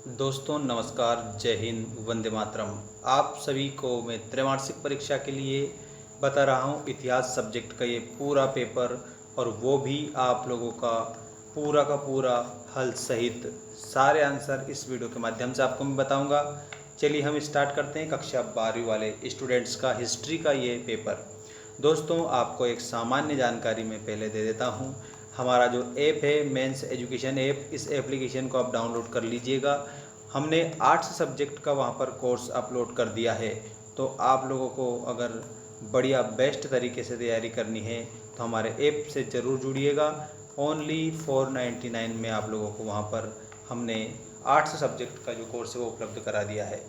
दोस्तों नमस्कार, जय हिंद, वंदे मातरम। आप सभी को मैं त्रैमासिक परीक्षा के लिए बता रहा हूँ इतिहास सब्जेक्ट का ये पूरा पेपर, और वो भी आप लोगों का पूरा हल सहित सारे आंसर इस वीडियो के माध्यम से आपको मैं बताऊंगा। चलिए हम स्टार्ट करते हैं कक्षा 12वीं वाले स्टूडेंट्स का हिस्ट्री का ये पेपर। दोस्तों आपको एक सामान्य जानकारी मैं पहले दे देता हूँ। हमारा जो ऐप है मेंस एजुकेशन ऐप, इस एप्लीकेशन को आप डाउनलोड कर लीजिएगा। हमने आर्ट्स सब्जेक्ट का वहाँ पर कोर्स अपलोड कर दिया है, तो आप लोगों को अगर बढ़िया बेस्ट तरीके से तैयारी करनी है तो हमारे ऐप से ज़रूर जुड़िएगा। ओनली 499 में आप लोगों को वहाँ पर हमने आर्ट्स सब्जेक्ट का जो कोर्स है वो उपलब्ध करा दिया है,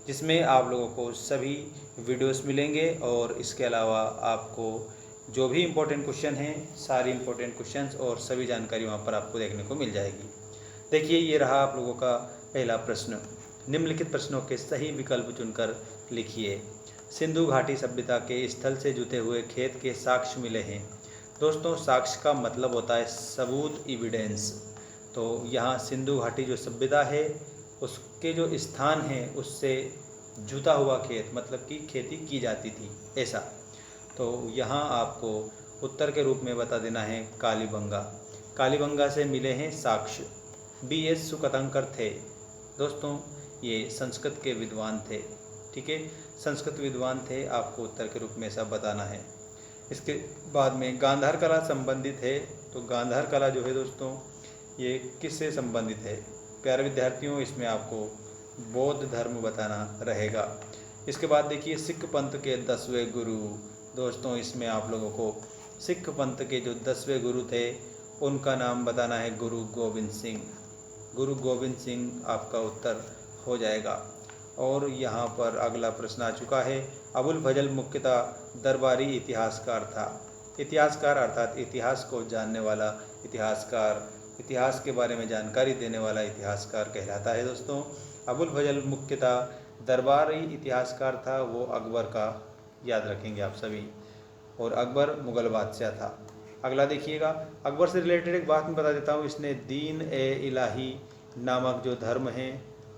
जिसमें आप लोगों को सभी वीडियोस मिलेंगे और इसके अलावा आपको जो भी इम्पोर्टेंट क्वेश्चन हैं, सारी इम्पोर्टेंट क्वेश्चंस और सभी जानकारी वहाँ पर आपको देखने को मिल जाएगी। देखिए ये रहा आप लोगों का पहला प्रश्न। निम्नलिखित प्रश्नों के सही विकल्प चुनकर लिखिए। सिंधु घाटी सभ्यता के स्थल से जुते हुए खेत के साक्ष्य मिले हैं। दोस्तों साक्ष्य का मतलब होता है सबूत, एविडेंस। तो यहाँ सिंधु घाटी जो सभ्यता है उसके जो स्थान है उससे जुता हुआ खेत, मतलब कि खेती की जाती थी ऐसा। तो यहाँ आपको उत्तर के रूप में बता देना है कालीबंगा। कालीबंगा से मिले हैं साक्ष्य। B.S. सुकथंकर थे। दोस्तों ये संस्कृत के विद्वान थे, ठीक है, संस्कृत विद्वान थे, आपको उत्तर के रूप में ऐसा बताना है। इसके बाद में गांधार कला संबंधित है, तो गांधार कला जो है दोस्तों ये किससे संबंधित है? प्यारे विद्यार्थियों इसमें आपको बौद्ध धर्म बताना रहेगा। इसके बाद देखिए सिख पंथ के 10वें गुरु। दोस्तों इसमें आप लोगों को सिख पंथ के जो 10वें गुरु थे उनका नाम बताना है गुरु गोविंद सिंह। गुरु गोविंद सिंह आपका उत्तर हो जाएगा। और यहाँ पर अगला प्रश्न आ चुका है। अबुल फजल मुख्यतः दरबारी इतिहासकार था। इतिहासकार अर्थात इतिहास को जानने वाला इतिहासकार, इतिहास के बारे में जानकारी देने वाला इतिहासकार कहलाता है। दोस्तों अबुल फजल मुख्यतः दरबारी इतिहासकार था, वो अकबर का याद रखेंगे आप सभी, और अकबर मुग़ल बादशाह था। अगला देखिएगा, अकबर से रिलेटेड एक बात मैं बता देता हूँ। इसने दीन ए इलाही नामक जो धर्म है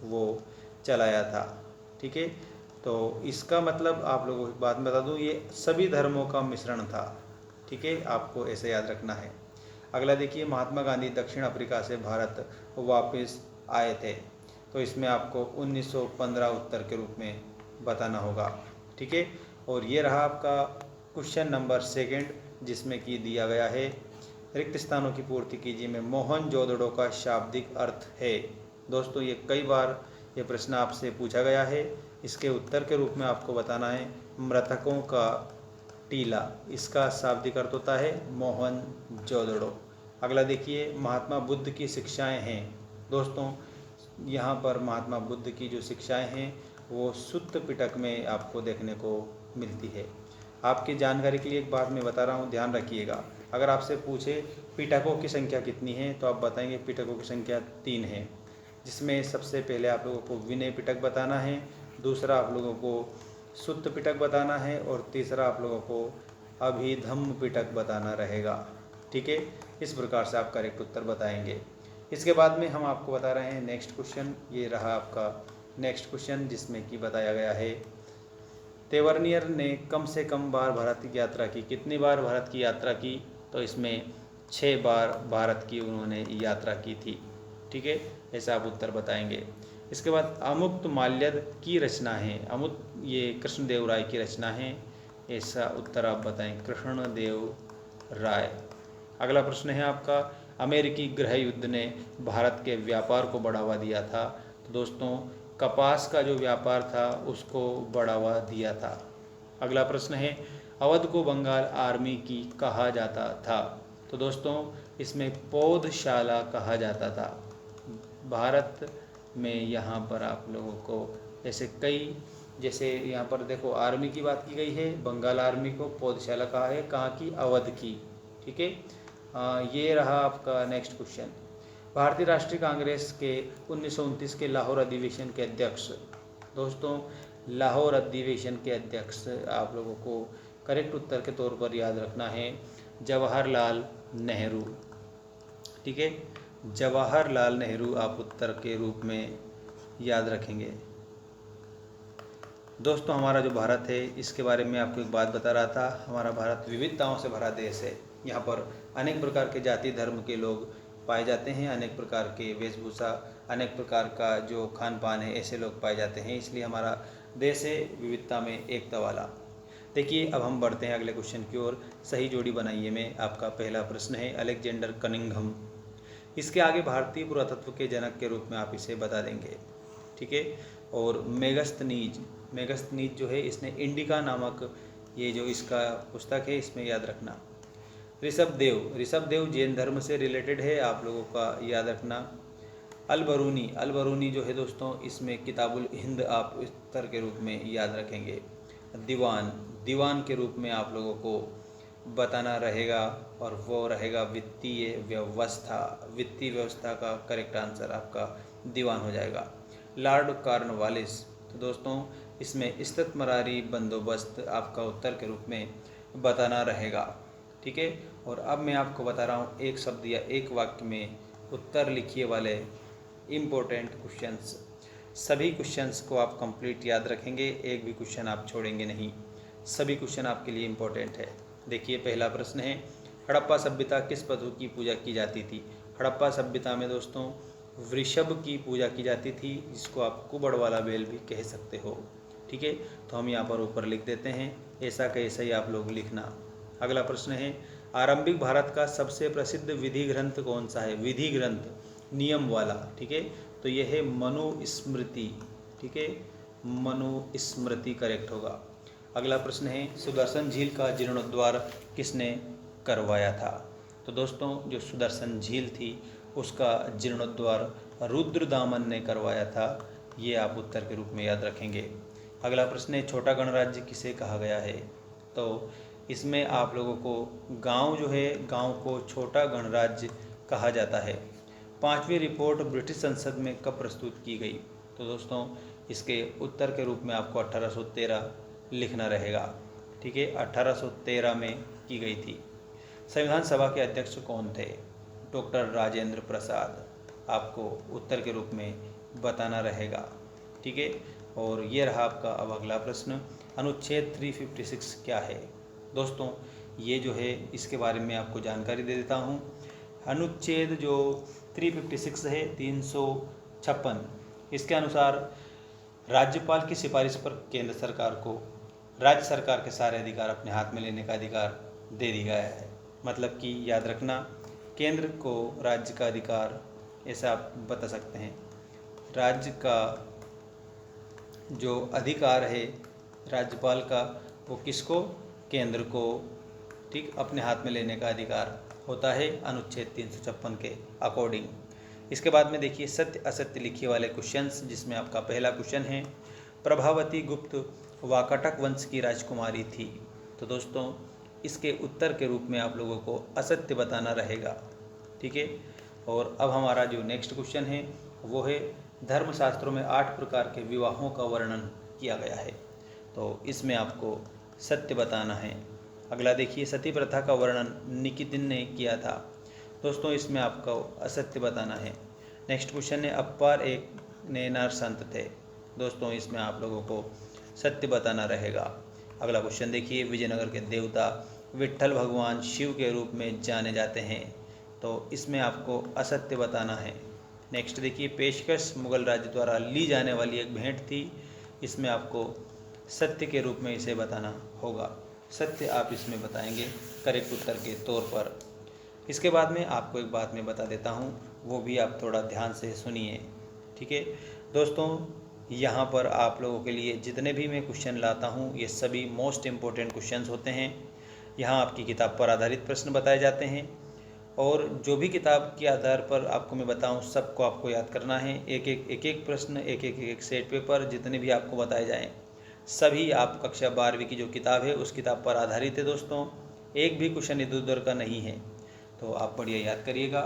वो चलाया था, ठीक है। तो इसका मतलब आप लोगों को एक बात बता दूँ, ये सभी धर्मों का मिश्रण था, ठीक है, आपको ऐसे याद रखना है। अगला देखिए, महात्मा गांधी दक्षिण अफ्रीका से भारत वापस आए थे, तो इसमें आपको 1915 उत्तर के रूप में बताना होगा, ठीक है। और ये रहा आपका क्वेश्चन नंबर 2 जिसमें कि दिया गया है रिक्त स्थानों की पूर्ति कीजिए में मोहनजोदड़ो का शाब्दिक अर्थ है। दोस्तों ये कई बार ये प्रश्न आपसे पूछा गया है। इसके उत्तर के रूप में आपको बताना है मृतकों का टीला, इसका शाब्दिक अर्थ होता है मोहनजोदड़ो। अगला देखिए, महात्मा बुद्ध की शिक्षाएं हैं। दोस्तों यहाँ पर महात्मा बुद्ध की जो शिक्षाएं हैं वो सुत्त पिटक में आपको देखने को मिलती है। आपकी जानकारी के लिए एक बात मैं बता रहा हूँ, ध्यान रखिएगा। अगर आपसे पूछे पिटकों की संख्या कितनी है तो आप बताएंगे पिटकों की संख्या 3 है, जिसमें सबसे पहले आप लोगों को विनय पिटक बताना है, दूसरा आप लोगों को सुत्त पिटक बताना है, और तीसरा आप लोगों को अभिधम्म पिटक बताना रहेगा, ठीक है। इस प्रकार से आप करेक्ट उत्तर बताएंगे। इसके बाद में हम आपको बता रहे हैं नेक्स्ट क्वेश्चन। ये रहा आपका नेक्स्ट क्वेश्चन जिसमें कि बताया गया है तेवरनियर ने कम से कम बार भारत की यात्रा की। कितनी बार भारत की यात्रा की? तो इसमें 6 बार भारत की उन्होंने यात्रा की थी, ठीक है, ऐसा आप उत्तर बताएंगे। इसके बाद अमुक्त माल्यद की रचना है। अमुक्त ये कृष्णदेव राय की रचना है, ऐसा उत्तर आप बताएं, कृष्णदेव राय। अगला प्रश्न है आपका, अमेरिकी गृह युद्ध ने भारत के व्यापार को बढ़ावा दिया था। तो दोस्तों कपास का जो व्यापार था उसको बढ़ावा दिया था। अगला प्रश्न है, अवध को बंगाल आर्मी की कहा जाता था। तो दोस्तों इसमें पौधशाला कहा जाता था। भारत में यहाँ पर आप लोगों को जैसे यहाँ पर देखो आर्मी की बात की गई है, बंगाल आर्मी को पौधशाला कहा है, कहाँ की? अवध की, ठीक है। ये रहा आपका नेक्स्ट क्वेश्चन। भारतीय राष्ट्रीय कांग्रेस के 1929 के लाहौर अधिवेशन के अध्यक्ष। दोस्तों लाहौर अधिवेशन के अध्यक्ष आप लोगों को करेक्ट उत्तर के तौर पर याद रखना है जवाहरलाल नेहरू, ठीक है, जवाहरलाल नेहरू आप उत्तर के रूप में याद रखेंगे। दोस्तों, हमारा जो भारत है इसके बारे में आपको एक बात बता रहा था। हमारा भारत विविधताओं से भरा देश है। यहाँ पर अनेक प्रकार के जाति धर्म के लोग पाए जाते हैं, अनेक प्रकार के वेशभूषा, अनेक प्रकार का जो खान पान है, ऐसे लोग पाए जाते हैं। इसलिए हमारा देश है विविधता में एकता वाला। देखिए, अब हम बढ़ते हैं अगले क्वेश्चन की ओर। सही जोड़ी बनाइए में आपका पहला प्रश्न है अलेक्जेंडर कनिंघम। इसके आगे भारतीय पुरातत्व के जनक के रूप में आप इसे बता देंगे, ठीक है। और मेगस्थनीज जो है, इसने इंडिका नामक ये जो इसका पुस्तक है इसमें याद रखना। ऋषभदेव जैन धर्म से रिलेटेड है, आप लोगों का याद रखना। अल बरूनी जो है दोस्तों, इसमें किताबुल हिंद आप उत्तर के रूप में याद रखेंगे। दीवान के रूप में आप लोगों को बताना रहेगा, और वो रहेगा वित्तीय व्यवस्था का करेक्ट आंसर आपका दीवान हो जाएगा। लॉर्ड कॉर्नवालिस, तो दोस्तों इसमें इस्तेमारी बंदोबस्त आपका उत्तर के रूप में बताना रहेगा, ठीक है। और अब मैं आपको बता रहा हूँ एक शब्द या एक वाक्य में उत्तर लिखिए वाले इम्पोर्टेंट क्वेश्चंस। सभी क्वेश्चंस को आप कंप्लीट याद रखेंगे, एक भी क्वेश्चन आप छोड़ेंगे नहीं। सभी क्वेश्चन आपके लिए इम्पोर्टेंट है। देखिए, पहला प्रश्न है हड़प्पा सभ्यता किस पशु की पूजा की जाती थी? हड़प्पा सभ्यता में दोस्तों वृषभ की पूजा की जाती थी, जिसको आप कुबड़ वाला बैल भी कह सकते हो, ठीक है। तो हम यहाँ पर ऊपर लिख देते हैं, ऐसा का ऐसा ही आप लोग लिखना। अगला प्रश्न है आरंभिक भारत का सबसे प्रसिद्ध विधि ग्रंथ कौन सा है? विधि ग्रंथ नियम वाला, ठीक है। तो यह है मनुस्मृति, ठीक है। मनुस्मृति करेक्ट होगा। अगला प्रश्न है सुदर्शन झील का जीर्णोद्धार किसने करवाया था? तो दोस्तों जो सुदर्शन झील थी उसका जीर्णोद्धार रुद्रदामन ने करवाया था, ये आप उत्तर के रूप में याद रखेंगे। अगला प्रश्न है छोटा गणराज्य किसे कहा गया है? तो इसमें आप लोगों को गांव जो है, गांव को छोटा गणराज्य कहा जाता है। 5वीं रिपोर्ट ब्रिटिश संसद में कब प्रस्तुत की गई? तो दोस्तों इसके उत्तर के रूप में आपको 1813 लिखना रहेगा, ठीक है। 1813 में की गई थी। संविधान सभा के अध्यक्ष कौन थे? डॉक्टर राजेंद्र प्रसाद, आपको उत्तर के रूप में बताना रहेगा, ठीक है। और ये रहा आपका अब अगला प्रश्न, अनुच्छेद 356 क्या है? दोस्तों ये जो है इसके बारे में आपको जानकारी दे देता हूँ। अनुच्छेद जो 356 है 356, इसके अनुसार राज्यपाल की सिफारिश पर केंद्र सरकार को राज्य सरकार के सारे अधिकार अपने हाथ में लेने का अधिकार दे दिया गया है। मतलब कि याद रखना, केंद्र को राज्य का अधिकार, ऐसा आप बता सकते हैं, राज्य का जो अधिकार है राज्यपाल का वो किसको? केंद्र को, ठीक, अपने हाथ में लेने का अधिकार होता है अनुच्छेद 356 के अकॉर्डिंग। इसके बाद में देखिए सत्य असत्य लिखिए वाले क्वेश्चंस, जिसमें आपका पहला क्वेश्चन है प्रभावती गुप्त वाकाटक वंश की राजकुमारी थी। तो दोस्तों इसके उत्तर के रूप में आप लोगों को असत्य बताना रहेगा, ठीक है। और अब हमारा जो नेक्स्ट क्वेश्चन है वो है धर्मशास्त्रों में 8 प्रकार के विवाहों का वर्णन किया गया है, तो इसमें आपको सत्य बताना है। अगला देखिए सती प्रथा का वर्णन निकितिन ने किया था। दोस्तों इसमें आपको असत्य बताना है। नेक्स्ट क्वेश्चन है अप्पार एक नैनार संत थे। दोस्तों इसमें आप लोगों को सत्य बताना रहेगा। अगला क्वेश्चन देखिए विजयनगर के देवता विट्ठल भगवान शिव के रूप में जाने जाते हैं, तो इसमें आपको असत्य बताना है। नेक्स्ट देखिए पेशकश मुगल राज्य द्वारा ली जाने वाली एक भेंट थी, इसमें आपको सत्य के रूप में इसे बताना होगा। सत्य आप इसमें बताएंगे करेक्ट उत्तर के तौर पर। इसके बाद में आपको एक बात मैं बता देता हूँ, वो भी आप थोड़ा ध्यान से सुनिए, ठीक है दोस्तों। यहाँ पर आप लोगों के लिए जितने भी मैं क्वेश्चन लाता हूँ ये सभी मोस्ट इम्पोर्टेंट क्वेश्चंस होते हैं। यहाँ आपकी किताब पर आधारित प्रश्न बताए जाते हैं, और जो भी किताब के आधार पर आपको मैं बताऊँ सबको आपको याद करना है। एक एक प्रश्न, एक सेट पेपर जितने भी आपको बताए जाएँ सभी आप कक्षा 12वीं की जो किताब है उस किताब पर आधारित है दोस्तों। एक भी क्वेश्चन इधर उधर का नहीं है, तो आप बढ़िया याद करिएगा।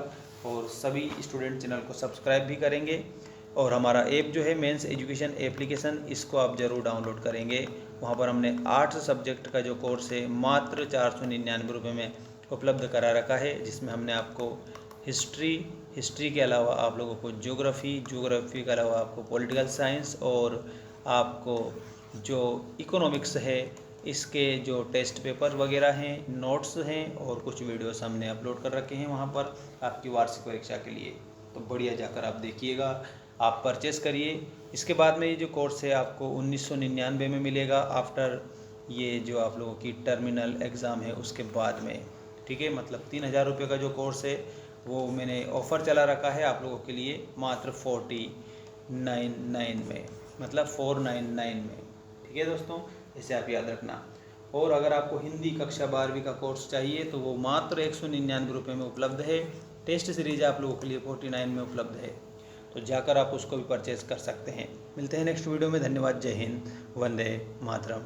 और सभी स्टूडेंट चैनल को सब्सक्राइब भी करेंगे, और हमारा ऐप जो है मेंस एजुकेशन एप्लीकेशन, इसको आप ज़रूर डाउनलोड करेंगे। वहाँ पर हमने 8 सब्जेक्ट का जो कोर्स है मात्र 499 रुपये में उपलब्ध करा रखा है, जिसमें हमने आपको हिस्ट्री के अलावा आप लोगों को ज्योग्राफी के अलावा आपको पॉलिटिकल साइंस और आपको जो इकोनॉमिक्स है इसके जो टेस्ट पेपर वगैरह हैं, नोट्स हैं और कुछ वीडियोस हमने अपलोड कर रखे हैं वहाँ पर आपकी वार्षिक परीक्षा के लिए। तो बढ़िया जाकर आप देखिएगा, आप परचेस करिए। इसके बाद में ये जो कोर्स है आपको 1999 में मिलेगा, आफ्टर ये जो आप लोगों की टर्मिनल एग्ज़ाम है उसके बाद में, ठीक है। मतलब 3000 रुपये का जो कोर्स है वो मैंने ऑफ़र चला रखा है आप लोगों के लिए मात्र 499 में, मतलब 499 में, ठीक है दोस्तों, इसे आप याद रखना। और अगर आपको हिंदी कक्षा 12वीं का कोर्स चाहिए तो वो मात्र 199 रुपये में उपलब्ध है। टेस्ट सीरीज आप लोगों के लिए 49 में उपलब्ध है, तो जाकर आप उसको भी परचेज़ कर सकते हैं। मिलते हैं नेक्स्ट वीडियो में। धन्यवाद। जय हिंद। वंदे मातरम।